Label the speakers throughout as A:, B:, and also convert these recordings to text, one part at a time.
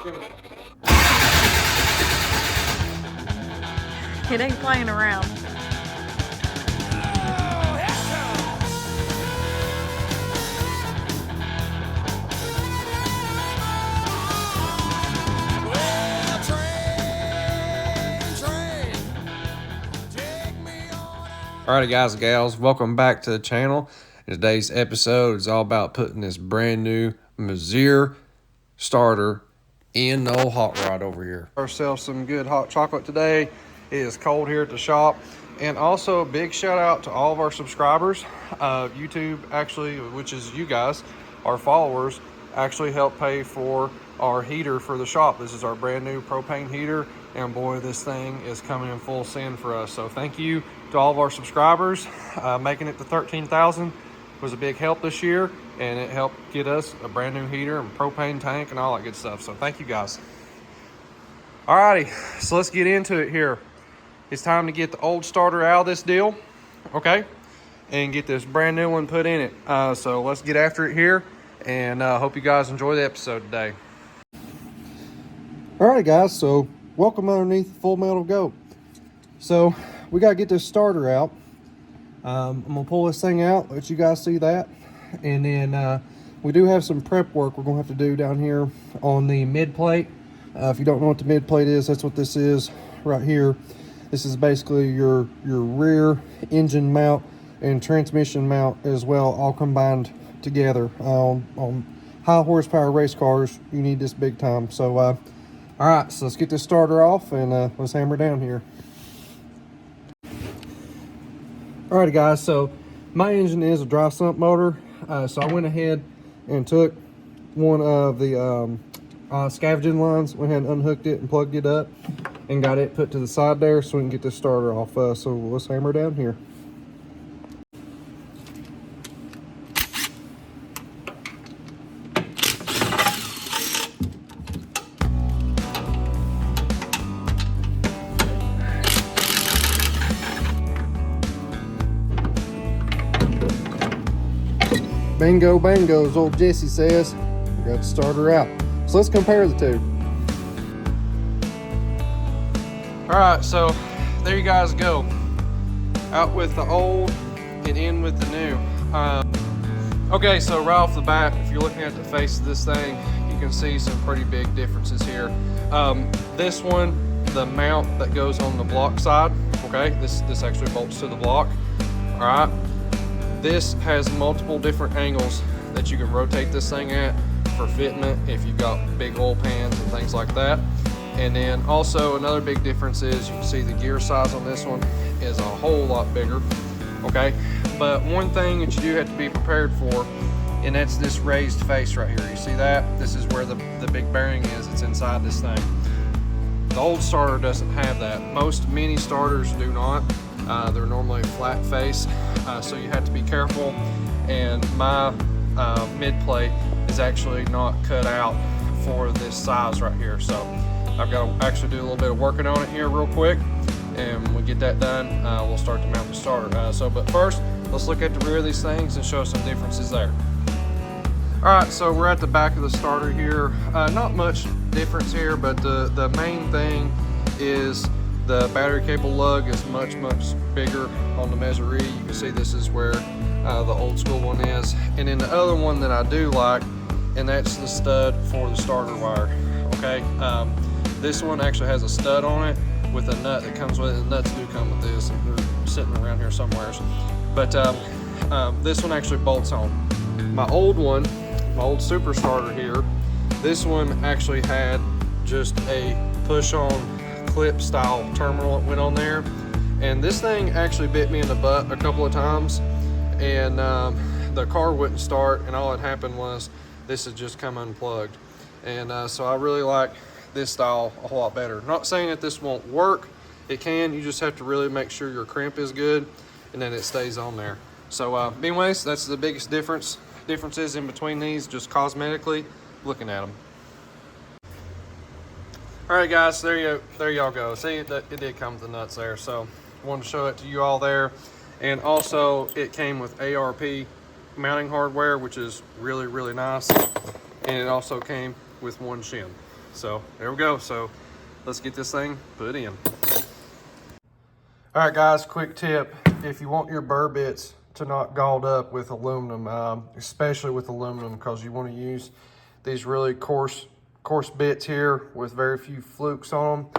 A: It ain't playing around.
B: Alrighty guys and gals, welcome back to the channel. Today's episode is all about putting this brand new Meziere starter in the old hot rod over here. Ourselves some good hot chocolate today. It is cold here at the shop. And also a big shout out to all of our subscribers. YouTube actually, which is you guys, our followers, actually helped pay for our heater for the shop. This is our brand new propane heater, and boy, this thing is coming in full send for us. So thank you to all of our subscribers. Making it to 13,000 was a big help this year, and it helped get us a brand new heater and propane tank and all that good stuff. So thank you guys. Alrighty, so let's get into it here. It's time to get the old starter out of this deal, okay, and get this brand new one put in it. So let's get after it here, and hope you guys enjoy the episode today. Alright guys, so welcome underneath Full Metal Go. So we got to get this starter out. I'm going to pull this thing out, let you guys see that. And then we do have some prep work we're going to have to do down here on the mid plate. If you don't know what the mid plate is, that's what this is right here. This is basically your rear engine mount and transmission mount as well, all combined together. On high horsepower race cars, you need this big time. So all right, so let's get this starter off and let's hammer down here. Alrighty guys, so my engine is a dry sump motor. So I went ahead and took one of the scavenging lines, went ahead and unhooked it and plugged it up and got it put to the side there so we can get this starter off. So let's hammer down here. Bingo bango, as old Jesse says. We got the starter out. So let's compare the two. Alright, so there you guys go. Out with the old and in with the new. Okay, so right off the bat, if you're looking at the face of this thing, you can see some pretty big differences here. This one, the mount that goes on the block side, okay, this actually bolts to the block. Alright. This has multiple different angles that you can rotate this thing at for fitment if you've got big oil pans and things like that. And then also another big difference is you can see the gear size on this one is a whole lot bigger, okay? But one thing that you do have to be prepared for, and that's this raised face right here. You see that? This is where the big bearing is. It's inside this thing. The old starter doesn't have that. Most mini starters do not. They're normally flat face, so you have to be careful. And my mid plate is actually not cut out for this size right here. So I've got to actually do a little bit of working on it here real quick. And when we get that done, we'll start to mount the starter. But first, let's look at the rear of these things and show some differences there. All right, so we're at the back of the starter here. Not much difference here, but the main thing is the battery cable lug is much bigger on the Meziere. You can see this is where the old school one is. And then the other one that I do like, and that's the stud for the starter wire, okay? This one actually has a stud on it with a nut that comes with it. The nuts do come with this, and they're sitting around here somewhere. But this one actually bolts on. My old one, my old super starter here, this one actually had just a push-on clip style terminal that went on there, and this thing actually bit me in the butt a couple of times, and the car wouldn't start, and all that happened was this had just come unplugged. And so I really like this style a whole lot better. Not saying that this won't work, it can. You just have to really make sure your crimp is good and then it stays on there. So anyways, that's the biggest differences in between these, just cosmetically looking at them. All right guys, there y'all go. See, it did come with the nuts there, so I wanted to show it to you all there. And also it came with ARP mounting hardware, which is really nice. And it also came with one shim. So there we go. So let's get this thing put in. All right, guys, quick tip. If you want your burr bits to not galled up with aluminum, especially with aluminum, because you want to use these really coarse bits here with very few flukes on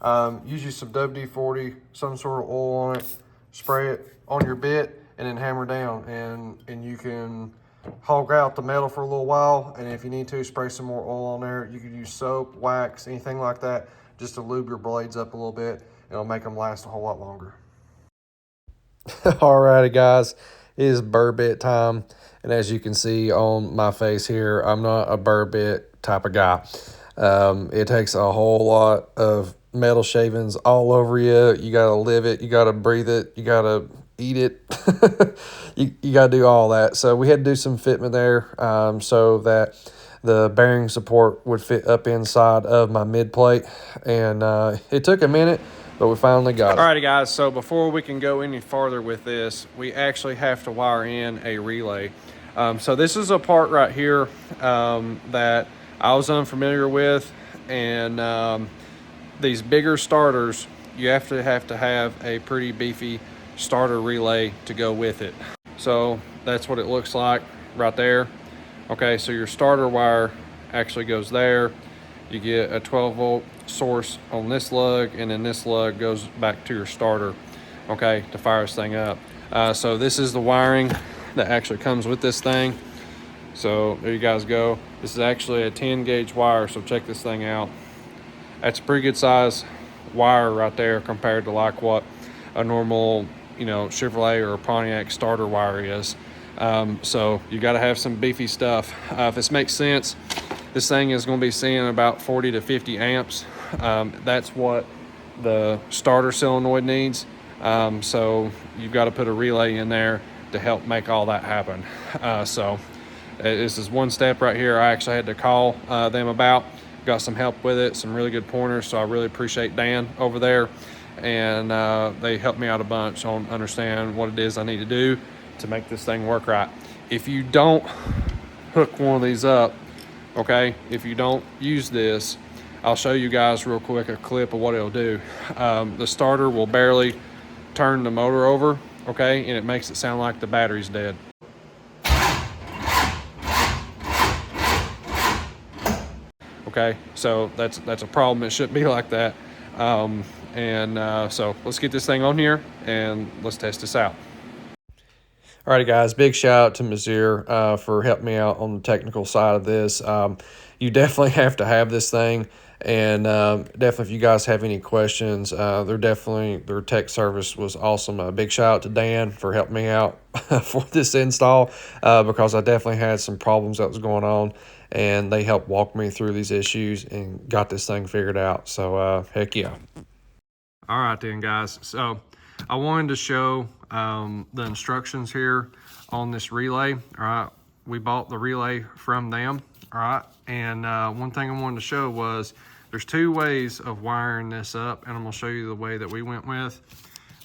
B: them, use you some WD-40, some sort of oil on it, spray it on your bit, and then hammer down, and you can hog out the metal for a little while, and if you need to, spray some more oil on there. You could use soap, wax, anything like that, just to lube your blades up a little bit. It'll make them last a whole lot longer. Alrighty, guys, it is burr bit time, and as you can see on my face here, I'm not a burr bit type of guy. It takes a whole lot of metal shavings all over you. You gotta live it, you gotta breathe it, you gotta eat it. you gotta do all that. So we had to do some fitment there, so that the bearing support would fit up inside of my mid plate, and it took a minute, but we finally got it. Alrighty, guys, so before we can go any farther with this, we actually have to wire in a relay. So this is a part right here that I was unfamiliar with, and these bigger starters, you have to have a pretty beefy starter relay to go with it. So that's what it looks like right there. Okay, so your starter wire actually goes there. You get a 12-volt source on this lug, and then this lug goes back to your starter, okay, to fire this thing up. So this is the wiring that actually comes with this thing. So there you guys go. This is actually a 10-gauge wire, so check this thing out. That's a pretty good size wire right there compared to like what a normal, you know, Chevrolet or Pontiac starter wire is. So you got to have some beefy stuff. If this makes sense, this thing is going to be seeing about 40 to 50 amps. That's what the starter solenoid needs. So you've got to put a relay in there to help make all that happen. So this is one step right here I actually had to call them about. Got some help with it, some really good pointers, so I really appreciate Dan over there. And they helped me out a bunch on understand what it is I need to do to make this thing work right. If you don't hook one of these up, okay, if you don't use this, I'll show you guys real quick a clip of what it'll do. The starter will barely turn the motor over, okay, and it makes it sound like the battery's dead. Okay, so that's a problem. It shouldn't be like that. So let's get this thing on here and let's test this out. Alrighty, guys, big shout out to Meziere for helping me out on the technical side of this. You definitely have to have this thing, and definitely if you guys have any questions, their tech service was awesome. A big shout out to Dan for helping me out for this install, because I definitely had some problems that was going on, and they helped walk me through these issues and got this thing figured out. So heck yeah. All right then, guys, so I wanted to show the instructions here on this relay. All right, we bought the relay from them. All right, and one thing I wanted to show was there's two ways of wiring this up, and I'm gonna show you the way that we went with.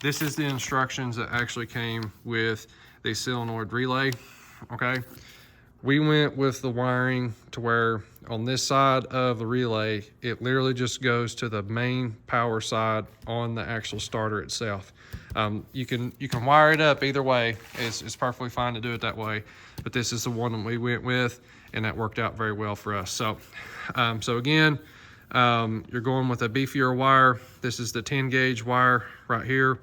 B: This is the instructions that actually came with the solenoid relay. Okay, we went with the wiring to where on this side of the relay, it literally just goes to the main power side on the actual starter itself. You can wire it up either way. It's perfectly fine to do it that way, but this is the one that we went with, and that worked out very well for us. So, again, you're going with a beefier wire. This is the 10-gauge wire right here,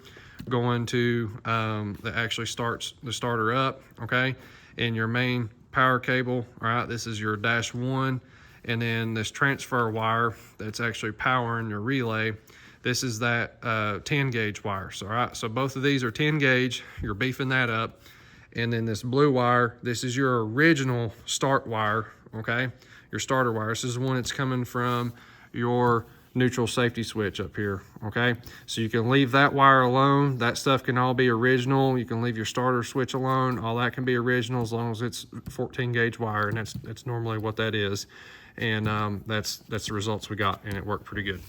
B: going to that actually starts the starter up. Okay, and your main power cable. All right, this is your -1, and then this transfer wire that's actually powering your relay. This is that 10-gauge wire. So, all right, so both of these are 10-gauge. You're beefing that up. And then this blue wire, this is your original start wire, okay? Your starter wire. This is the one that's coming from your neutral safety switch up here, okay? So you can leave that wire alone. That stuff can all be original. You can leave your starter switch alone. All that can be original as long as it's 14-gauge wire, and that's normally what that is. And that's the results we got, and it worked pretty good.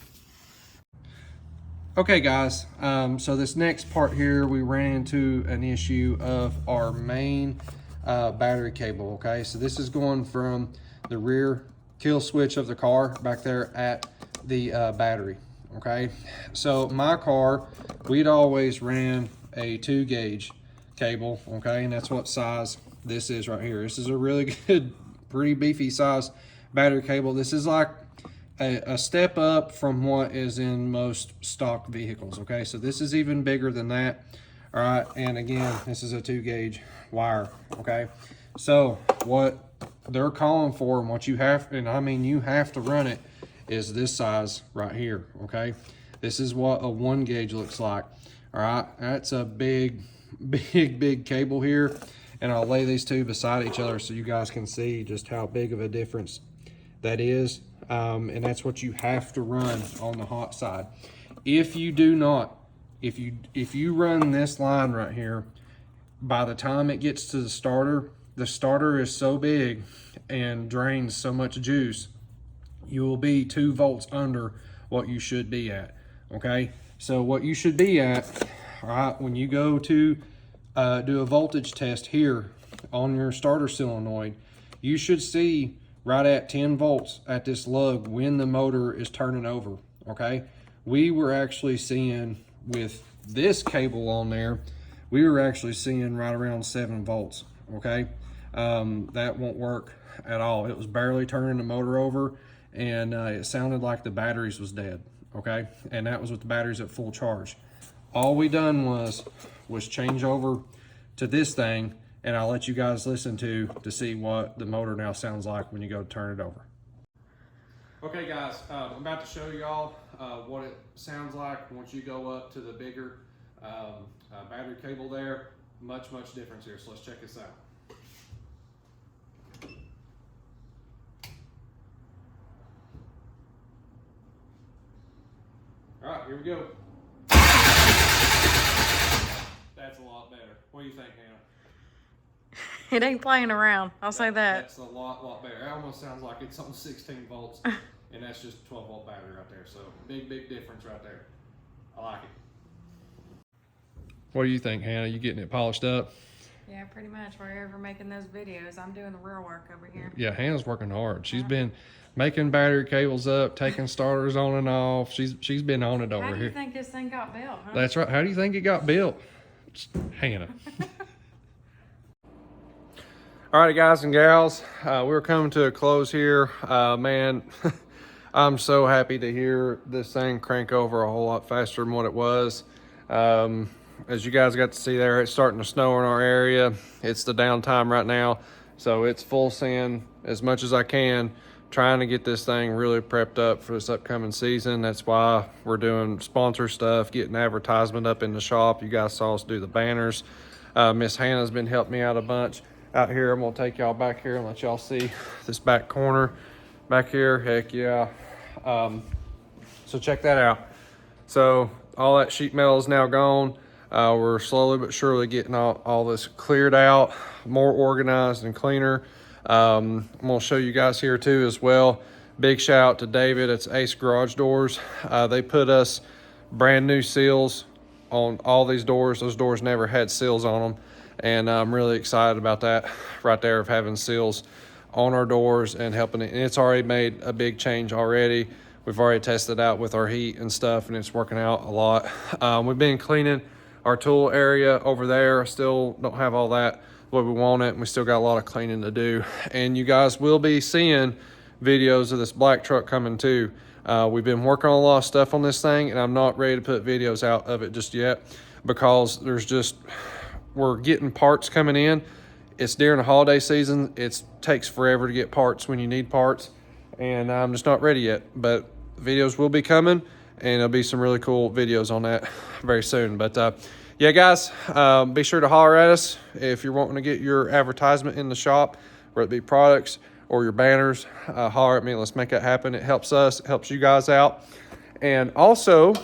B: Okay, guys, so this next part here, we ran into an issue of our main battery cable, okay? So this is going from the rear kill switch of the car back there at the battery, okay? So my car, we'd always ran a 2-gauge cable, okay? And that's what size this is right here. This is a really good, pretty beefy size battery cable. This is like a step up from what is in most stock vehicles, okay? So this is even bigger than that, all right? And again, this is a 2-gauge wire, okay? So what they're calling for and what you have, and I mean you have to run it, is this size right here, okay? This is what a 1-gauge looks like, all right? That's a big cable here, and I'll lay these two beside each other so you guys can see just how big of a difference that is. And that's what you have to run on the hot side. If you do not, if you run this line right here, by the time it gets to the starter is so big and drains so much juice, you will be 2 volts under what you should be at, okay? So what you should be at, all right, when you go to do a voltage test here on your starter solenoid, you should see right at 10 volts at this lug when the motor is turning over, okay? We were actually seeing with this cable on there, we were actually seeing right around 7 volts, okay? That won't work at all. It was barely turning the motor over, and it sounded like the batteries was dead, okay? And that was with the batteries at full charge. All we done was change over to this thing, and I'll let you guys listen to see what the motor now sounds like when you go to turn it over. Okay guys, I'm about to show y'all what it sounds like once you go up to the bigger battery cable there. Much difference here, so let's check this out. All right, here we go. That's a lot better. What do you think, Hannah?
A: It ain't playing around, I'll say that.
B: That's a lot better. It almost sounds like it's on 16 volts, and that's just a 12-volt battery right there. So big difference right there. I like it. What do you think, Hannah? You getting it polished up?
A: Yeah, pretty much. Wherever making those videos, I'm doing the real work over here.
B: Yeah, Hannah's working hard. She's been making battery cables up, taking starters on and off. She's been on it over here.
A: How do you think this thing got built, huh?
B: That's right. How do you think it got built? Hannah. All right, guys and gals, we're coming to a close here. Man, I'm so happy to hear this thing crank over a whole lot faster than what it was. As you guys got to see there, it's starting to snow in our area. It's the downtime right now, so it's full send as much as I can, trying to get this thing really prepped up for this upcoming season. That's why we're doing sponsor stuff, getting advertisement up in the shop. You guys saw us do the banners. Miss Hannah's been helping me out a bunch out here. I'm gonna take y'all back here and let y'all see this back corner back here. Heck yeah. So check that out. So all that sheet metal is now gone. We're slowly but surely getting all this cleared out, more organized and cleaner. I'm gonna show you guys here too as well. Big shout out to David. It's Ace Garage Doors. They put us brand new seals on all these doors. Those doors never had seals on them, and I'm really excited about that right there, of having seals on our doors and helping it. And it's already made a big change already. We've already tested out with our heat and stuff, and it's working out a lot. We've been cleaning our tool area over there. Still don't have all that the way we want it, and we still got a lot of cleaning to do. And you guys will be seeing videos of this black truck coming too. We've been working on a lot of stuff on this thing, and I'm not ready to put videos out of it just yet, because we're getting parts coming in. It's during the holiday season. It takes forever to get parts when you need parts, and I'm just not ready yet. But videos will be coming, and there'll be some really cool videos on that very soon. But yeah, guys, be sure to holler at us if you're wanting to get your advertisement in the shop, whether it be products or your banners. Holler at me. Let's make that happen. It helps us. It helps you guys out. And also,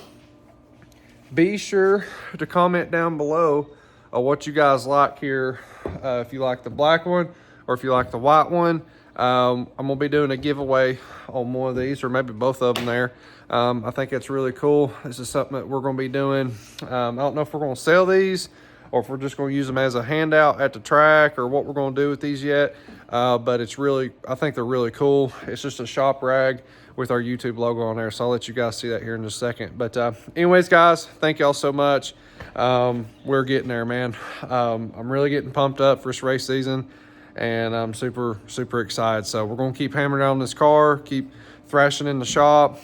B: be sure to comment down below what you guys like here. If you like the black one or if you like the white one. I'm going to be doing a giveaway on one of these, or maybe both of them there. I think it's really cool. This is something that we're going to be doing. I don't know if we're going to sell these or if we're just going to use them as a handout at the track, or what we're going to do with these yet. but it's really, I think they're really cool. It's just a shop rag with our YouTube logo on there, so I'll let you guys see that here in just a second. But anyways, guys, thank y'all so much. We're getting there, man. I'm really getting pumped up for this race season, and I'm super excited. So we're gonna keep hammering on this car, keep thrashing in the shop,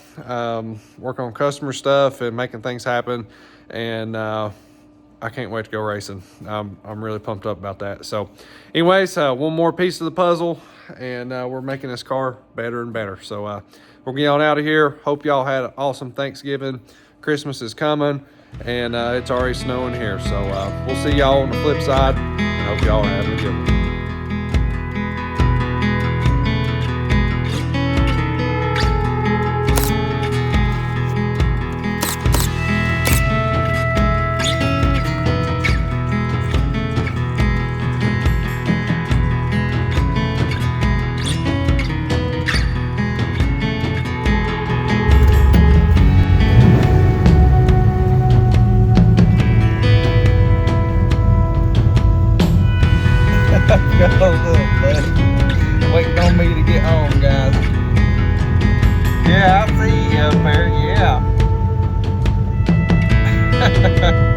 B: work on customer stuff and making things happen. And I can't wait to go racing. I'm really pumped up about that. So anyways, one more piece of the puzzle, and we're making this car better and better. So we'll get on out of here. Hope y'all had an awesome Thanksgiving. Christmas is coming, and it's already snowing here. So we'll see y'all on the flip side, and hope y'all are having a good one.
C: Go, look, buddy. Waiting on me to get home, guys. Yeah, I see you up there, yeah.